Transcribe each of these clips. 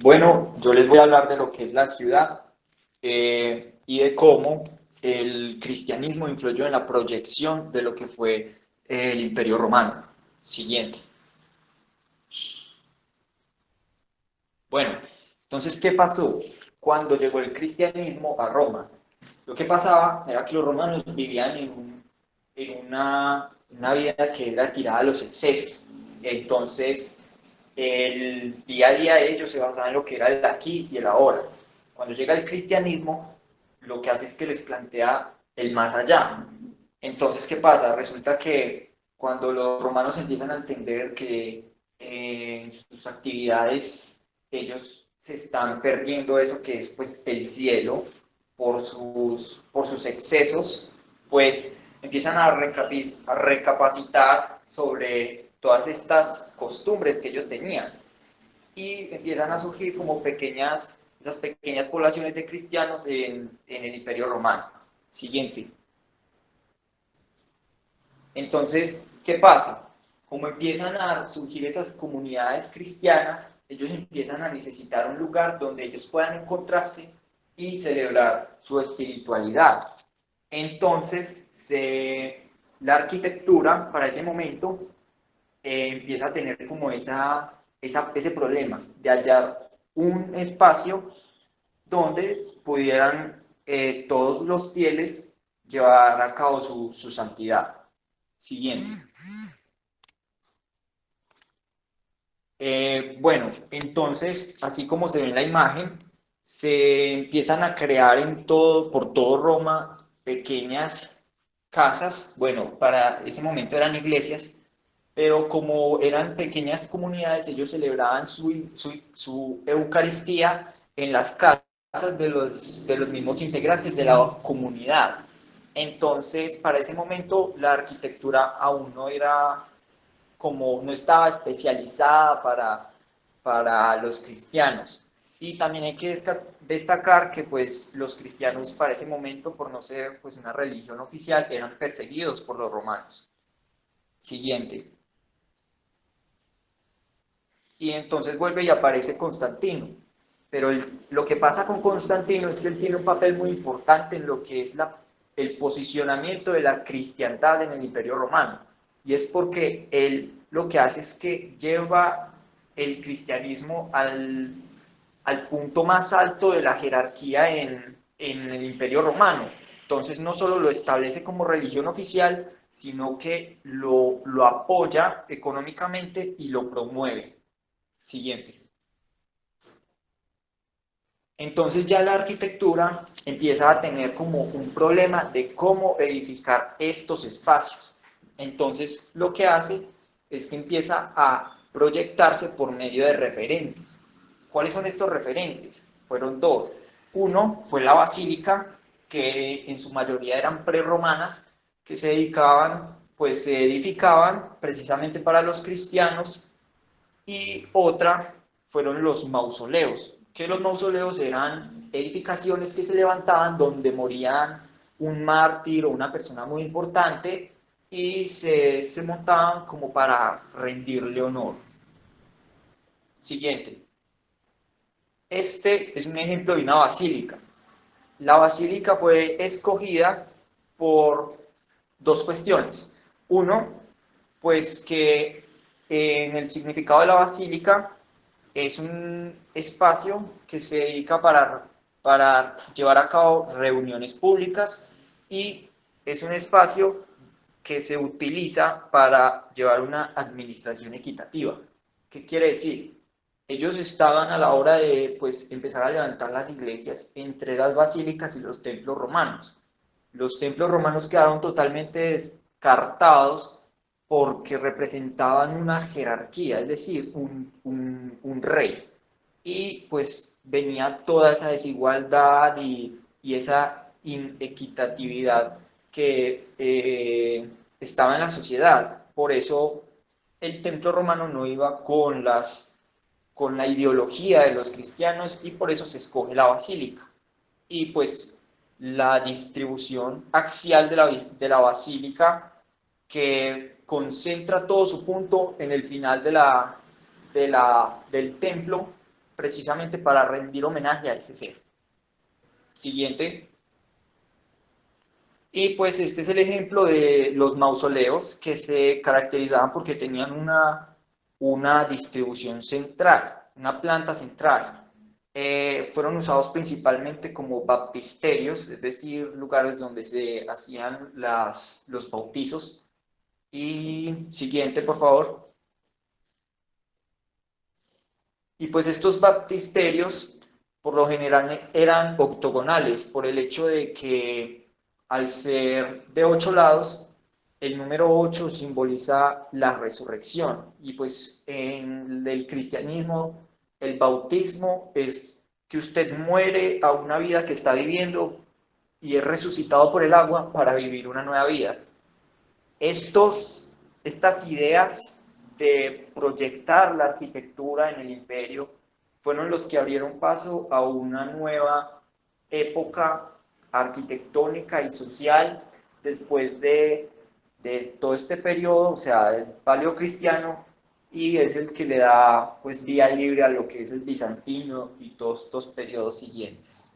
Bueno, yo les voy a hablar de lo que es la ciudad y de cómo el cristianismo influyó en la proyección de lo que fue el Imperio Romano. Siguiente. Bueno, entonces, ¿qué pasó cuando llegó el cristianismo a Roma? Lo que pasaba era que los romanos vivían en una vida que era tirada a los excesos. Entonces, el día a día de ellos se basaba en lo que era el aquí y el ahora. Cuando llega el cristianismo, lo que hace es que les plantea el más allá. Entonces, ¿qué pasa? Resulta que cuando los romanos empiezan a entender que en sus actividades ellos se están perdiendo eso que es pues el cielo por sus excesos, pues empiezan a recapacitar sobre todas estas costumbres que ellos tenían y empiezan a surgir como esas pequeñas poblaciones de cristianos en el Imperio Romano. Siguiente. Entonces, ¿qué pasa? Como empiezan a surgir esas comunidades cristianas, ellos empiezan a necesitar un lugar donde ellos puedan encontrarse y celebrar su espiritualidad. Entonces, la arquitectura para ese momento empieza a tener como ese problema de hallar un espacio donde pudieran todos los fieles llevar a cabo su santidad. Siguiente. Bueno, entonces, así como se ve en la imagen, se empiezan a crear por todo Roma pequeñas casas. Bueno, para ese momento eran iglesias, pero como eran pequeñas comunidades, ellos celebraban su Eucaristía en las casas de los mismos integrantes de la comunidad. Entonces, para ese momento, la arquitectura aún no era como no estaba especializada para los cristianos. Y también hay que destacar que pues los cristianos para ese momento, por no ser pues una religión oficial, eran perseguidos por los romanos. Siguiente. Y entonces vuelve y aparece Constantino. Pero lo que pasa con Constantino es que él tiene un papel muy importante en lo que es el posicionamiento de la cristiandad en el Imperio Romano. Y es porque él lo que hace es que lleva el cristianismo al punto más alto de la jerarquía en el Imperio Romano. Entonces no solo lo establece como religión oficial, sino que lo apoya económicamente y lo promueve. Siguiente. Entonces ya la arquitectura empieza a tener como un problema de cómo edificar estos espacios. Entonces lo que hace es que empieza a proyectarse por medio de referentes. ¿Cuáles son estos referentes? Fueron dos. Uno fue la basílica, que en su mayoría eran prerromanas, que se dedicaban, pues se edificaban precisamente para los cristianos, y otra fueron los mausoleos, que los mausoleos eran edificaciones que se levantaban donde morían un mártir o una persona muy importante y se montaban como para rendirle honor. Siguiente. Este es un ejemplo de una basílica. La basílica fue escogida por dos cuestiones. Uno, pues que en el significado de la basílica es un espacio que se dedica para llevar a cabo reuniones públicas y es un espacio que se utiliza para llevar una administración equitativa. ¿Qué quiere decir? Ellos estaban a la hora de pues, empezar a levantar las iglesias entre las basílicas y los templos romanos. Los templos romanos quedaron totalmente descartados porque representaban una jerarquía, es decir, un rey. Y pues venía toda esa desigualdad y esa inequitatividad que estaba en la sociedad. Por eso el templo romano no iba con la ideología de los cristianos y por eso se escoge la basílica. Y pues la distribución axial de la basílica que concentra todo su punto en el final del templo, precisamente para rendir homenaje a ese ser. Siguiente. Y pues este es el ejemplo de los mausoleos que se caracterizaban porque tenían una distribución central, una planta central. Fueron usados principalmente como baptisterios, es decir, lugares donde se hacían los bautizos. Y siguiente, por favor. Y pues estos baptisterios por lo general eran octogonales por el hecho de que al ser de 8 lados, el número 8 simboliza la resurrección. Y pues en el cristianismo, el bautismo es que usted muere a una vida que está viviendo y es resucitado por el agua para vivir una nueva vida. Estas ideas de proyectar la arquitectura en el imperio fueron los que abrieron paso a una nueva época arquitectónica y social después de todo este periodo, o sea, el paleocristiano, y es el que le da pues vía libre a lo que es el bizantino y todos estos periodos siguientes.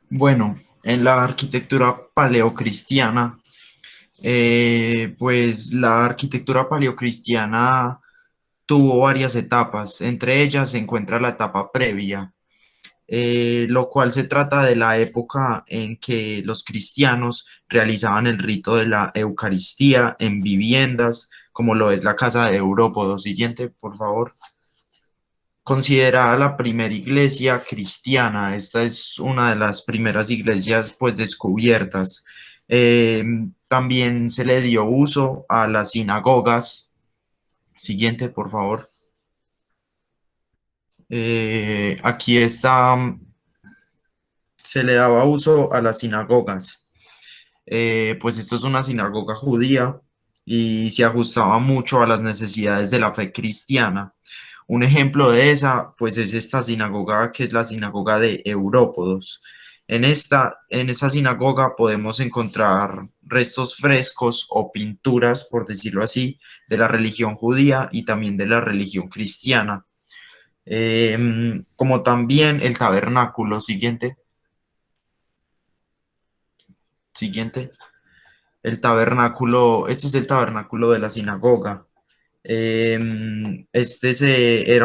Bueno, en la arquitectura paleocristiana, pues la arquitectura paleocristiana tuvo varias etapas. Entre ellas se encuentra la etapa previa, lo cual se trata de la época en que los cristianos realizaban el rito de la Eucaristía en viviendas, como lo es la casa de Európodo. Siguiente, por favor. Considerada la primera iglesia cristiana, esta es una de las primeras iglesias pues descubiertas. Eh, También se le dio uso a las sinagogas. Siguiente, por favor. Aquí está, se le daba uso a las sinagogas. Pues esto es una sinagoga judía y se ajustaba mucho a las necesidades de la fe cristiana. Un ejemplo de esa, pues es esta sinagoga que es la sinagoga de Európodos. En esa sinagoga podemos encontrar restos frescos o pinturas, por decirlo así, de la religión judía y también de la religión cristiana. Como también el tabernáculo. Siguiente. El tabernáculo, este es el tabernáculo de la sinagoga. Era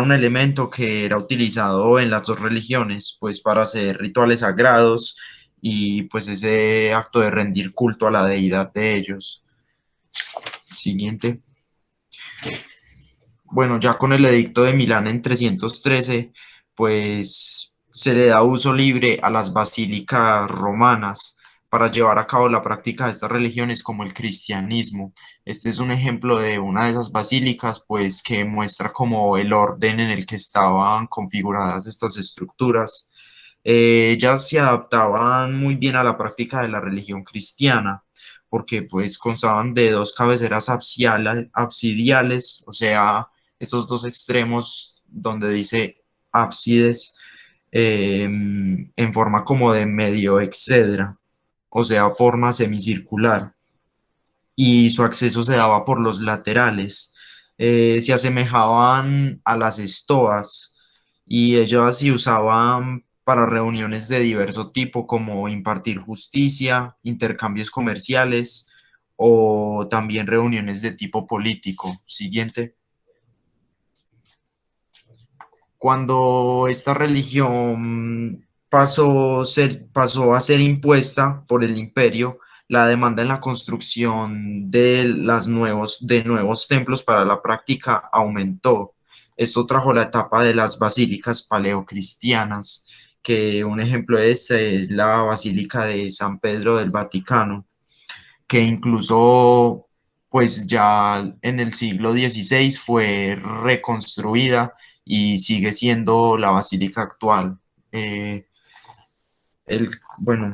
un elemento que era utilizado en las dos religiones, pues para hacer rituales sagrados y pues ese acto de rendir culto a la deidad de ellos. Siguiente. Bueno, ya con el edicto de Milán en 313, pues se le da uso libre a las basílicas romanas para llevar a cabo la práctica de estas religiones como el cristianismo. Este es un ejemplo de una de esas basílicas, pues que muestra como el orden en el que estaban configuradas estas estructuras. Ellas se adaptaban muy bien a la práctica de la religión cristiana porque pues constaban de dos cabeceras absidiales, o sea, esos dos extremos donde dice ábsides en forma como de medio excedra, o sea, forma semicircular, y su acceso se daba por los laterales. Se asemejaban a las estoas y ellas se usaban para reuniones de diverso tipo, como impartir justicia, intercambios comerciales o también reuniones de tipo político. Siguiente. Cuando esta religión pasó a ser impuesta por el imperio, la demanda en la construcción de nuevos templos para la práctica aumentó. Esto trajo la etapa de las basílicas paleocristianas, que un ejemplo de este es la Basílica de San Pedro del Vaticano, que incluso pues ya en el siglo XVI fue reconstruida y sigue siendo la basílica actual. Eh, bueno,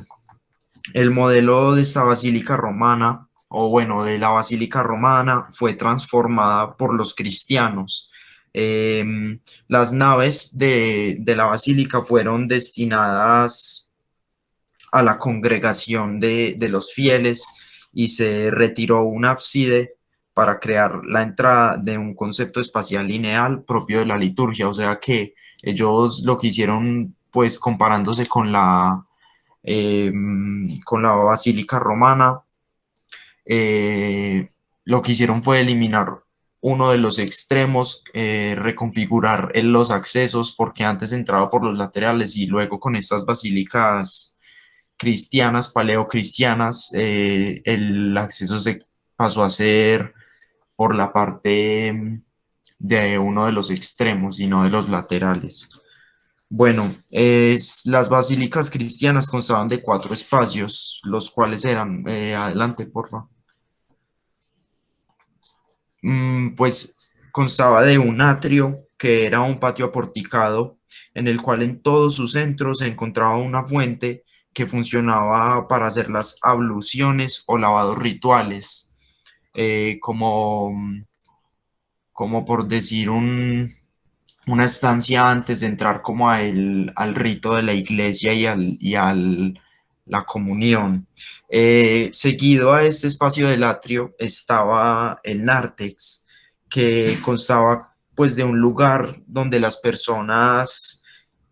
el modelo de esta basílica romana, o bueno, de la basílica romana, fue transformada por los cristianos. Eh, las naves de la basílica fueron destinadas a la congregación de los fieles y se retiró un ábside para crear la entrada de un concepto espacial lineal propio de la liturgia. O sea que ellos lo que hicieron, pues comparándose con la Basílica Romana, eh, lo que hicieron fue eliminar uno de los extremos, reconfigurar los accesos, porque antes entraba por los laterales y luego con estas basílicas cristianas, paleocristianas, el acceso se pasó a ser por la parte de uno de los extremos y no de los laterales. Bueno, las basílicas cristianas constaban de 4 espacios, los cuales eran, adelante, por favor. Pues constaba de un atrio que era un patio aporticado en el cual en todo su centro se encontraba una fuente que funcionaba para hacer las abluciones o lavados rituales, eh, como, como por decir una estancia antes de entrar como al rito de la iglesia y la comunión. Seguido a este espacio del atrio estaba el nártex, que constaba pues de un lugar donde las personas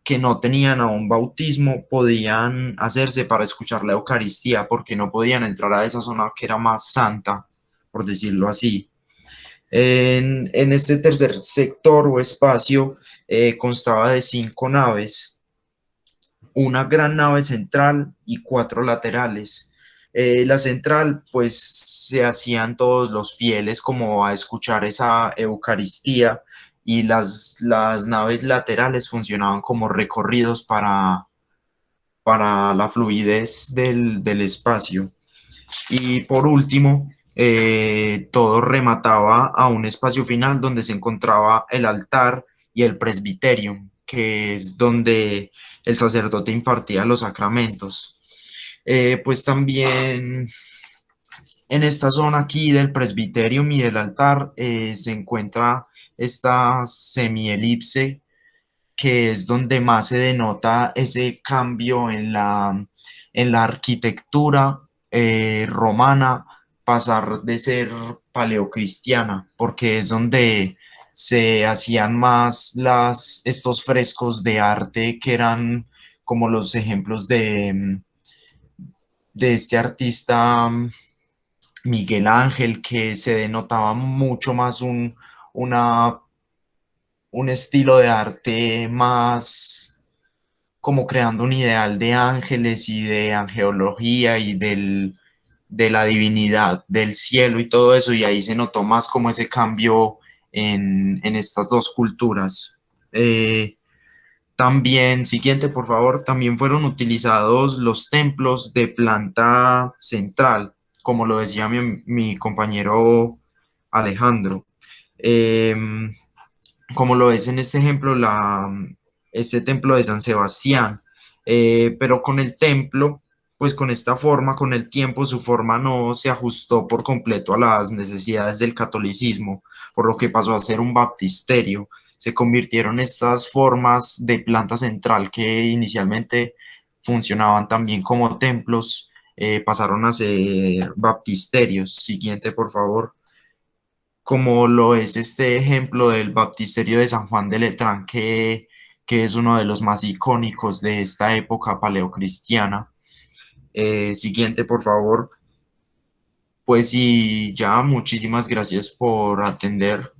que no tenían aún bautismo podían hacerse para escuchar la Eucaristía, porque no podían entrar a esa zona que era más santa, por decirlo así. En este tercer sector o espacio, constaba de 5 naves, una gran nave central y 4 laterales. La central, pues se hacían todos los fieles como a escuchar esa Eucaristía, y las naves laterales funcionaban como recorridos para la fluidez del espacio. Y por último, todo remataba a un espacio final donde se encontraba el altar y el presbiterio, que es donde el sacerdote impartía los sacramentos. Pues también en esta zona aquí del presbiterio y del altar, se encuentra esta semielipse, que es donde más se denota ese cambio en la arquitectura romana, pasar de ser paleocristiana, porque es donde se hacían más estos frescos de arte que eran como los ejemplos de este artista Miguel Ángel, que se denotaba mucho más una un estilo de arte más como creando un ideal de ángeles y de angeología y de la divinidad del cielo y todo eso, y ahí se notó más como ese cambio en estas dos culturas. También, siguiente, por favor, también fueron utilizados los templos de planta central, como lo decía mi compañero Alejandro. Em, Como lo es en este ejemplo este templo de San Sebastián. Pero con el templo, pues con esta forma, con el tiempo, su forma no se ajustó por completo a las necesidades del catolicismo, por lo que pasó a ser un baptisterio. Se convirtieron estas formas de planta central que inicialmente funcionaban también como templos, pasaron a ser baptisterios. Siguiente, por favor. Como lo es este ejemplo del baptisterio de San Juan de Letrán, que es uno de los más icónicos de esta época paleocristiana. Siguiente, por favor. Pues sí, ya muchísimas gracias por atender.